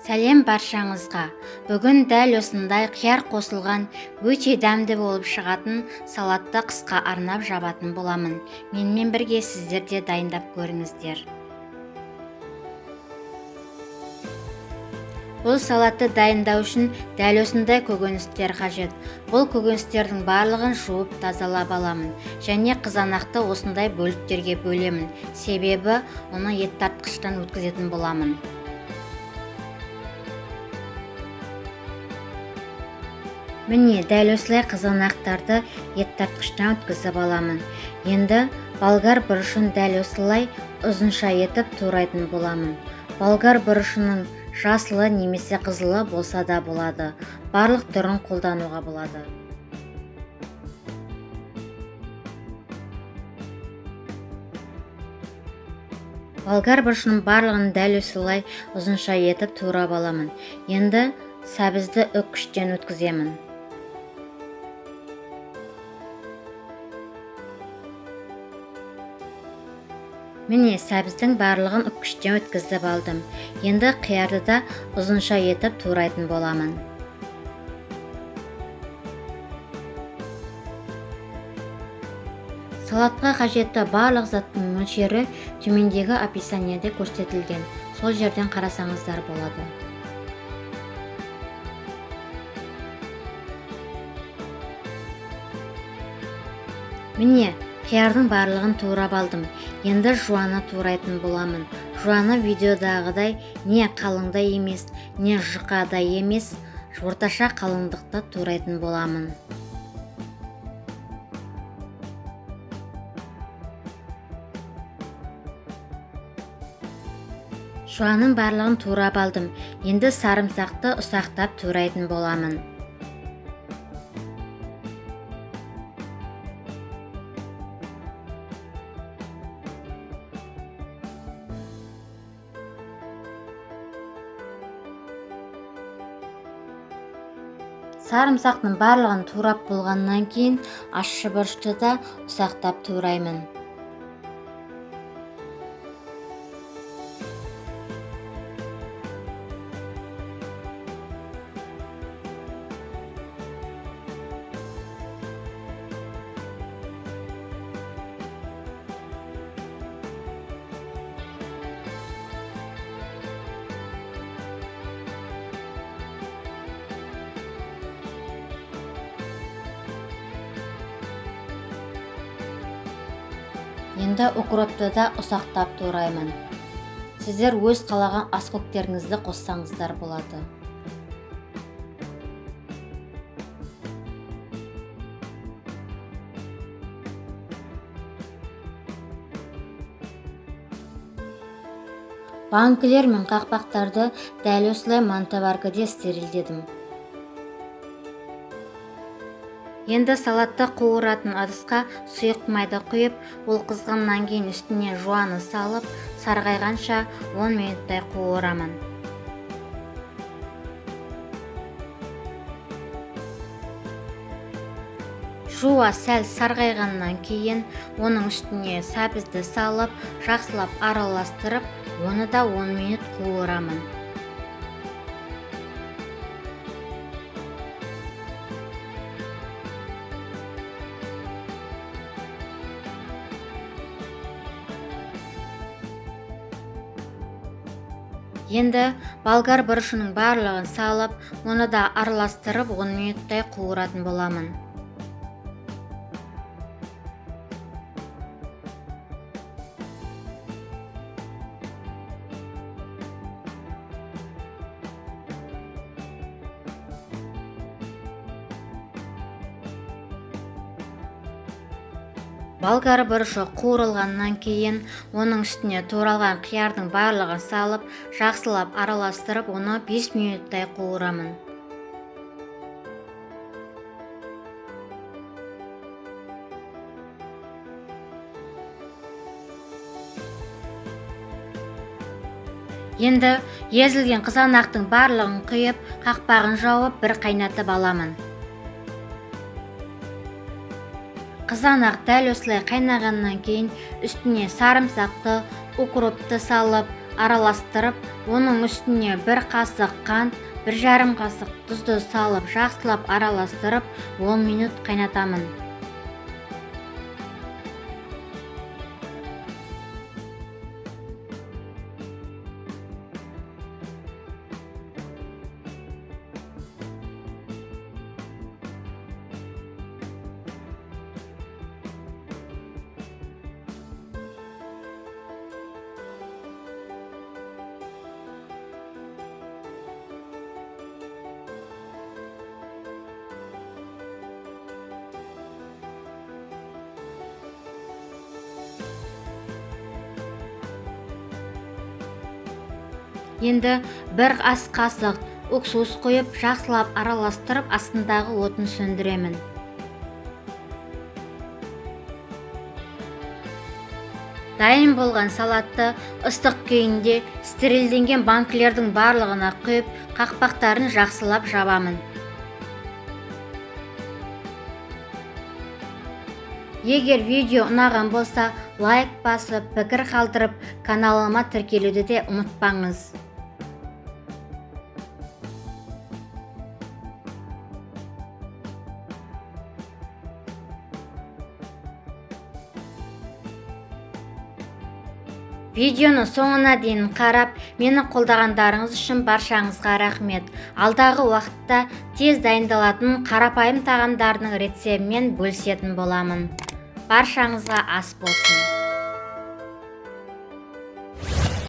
Сәлем баршаңызға. Бүгін дәл осындай қияр қосылған өте дәмді болып шығатын салатты қысқа арнап жабатын боламын. Менімен бірге сіздер де дайындап көріңіздер. Бұл салатты дайындау үшін дәл осындай көкөністер қажет. Бұл көкөністердің барлығын жуып тазалап аламын және қызанақты осындай бөліктерге бөлемін. Себебі оны ет тартқыштан өткізетін боламын. Міне, дәл осылай қызанақтарды ет тартқыштан өткізіп аламын. Енді болгар бұрышын дәл осылай ұзынша етіп турайтын боламын. Болгар бұрышының жасылы немесе қызылы болса да болады. Барлық түрін қолдануға болады. Болгар бұрышының барлығын дәл осылай ұзынша етіп турап аламын. Енді сәбізді үккіштен өткіземін. Міне, сәбіздің барлығын үккіштен өткізіп алдым. Енді қиярды да ұзынша етіп турайтын боламын. Салатқа қажетті барлық заттың мөлшері төмендегі описаниеде көрсетілген. Сол жерден қарасаңыздар болады. Міне, қиярдың барлығын турап алдым. Енді жуаны турайтын боламын. Жуаны видеодағыдай не қалыңда емес, не жұқада емес, орташа қалыңдықта турайтын боламын. Жуанның барлығын турап алдым. Енді сарымсақты ұсақтап турайтын боламын. Сарымсақтың барлығын турап болғаннан кейін ащы бұрышты да ұсақтап тураймын. Енді укропты да ұсақтап тураймын. Сіздер өз қалаған аскөктеріңізді қоссаңыздар болады. Банкілер мен қақпақтарды дәл осылай мантоваркада стерилдедім. Енді салатты қуыратын ыдысқа сұйық майды құйып, ол қызғаннан кейін үстіне жуаны салып, сарғайғанша 10 минуттай қуырамын. Жуа сәл сарғайғаннан кейін оның үстіне сәбізді салып, жақсылап араластырып, оны да 10 минут қуырамын. Енді болгар бұрышының барлығын салып, оны да араластырып 10 минуттай қуыратын боламын. Болгар бұрышы қуырылғаннан кейін оның үстіне туралған қиярдың барлығын салып, жақсылап араластырып, оны 5 минуттай қуырамын. Енді езілген қызанақтың барлығын құйып, қақпағын жауып, бір қайнатып аламын. Қызанақ дәл осылай қайнағаннан кейін үстіне сарымсақты, укропты салып, араластырып, оның үстіне 1 қасық қант, 1,5 қасық тұзды салып, жақсылап араластырып, 10 минут қайнатамын. Енді 1 ас қасық уксус қойып, жақсылап араластырып, астындағы отын сөндіремін. Дайын болған салатты ыстық күйінде стерилденген банкілердің барлығына құйып, қақпақтарын жақсылап жабамын. Егер видео ұнаған болса, лайк басып, пікір қалдырып, каналыма тіркелуді де ұмытпаңыз. Видеоны соңына дейін қарап, мені қолдағандарыңыз үшін баршаңызға рахмет. Алдағы уақытта тез дайындалатын қарапайым тағамдардың рецептімен бөлісетін боламын. Баршаңызға ас болсын.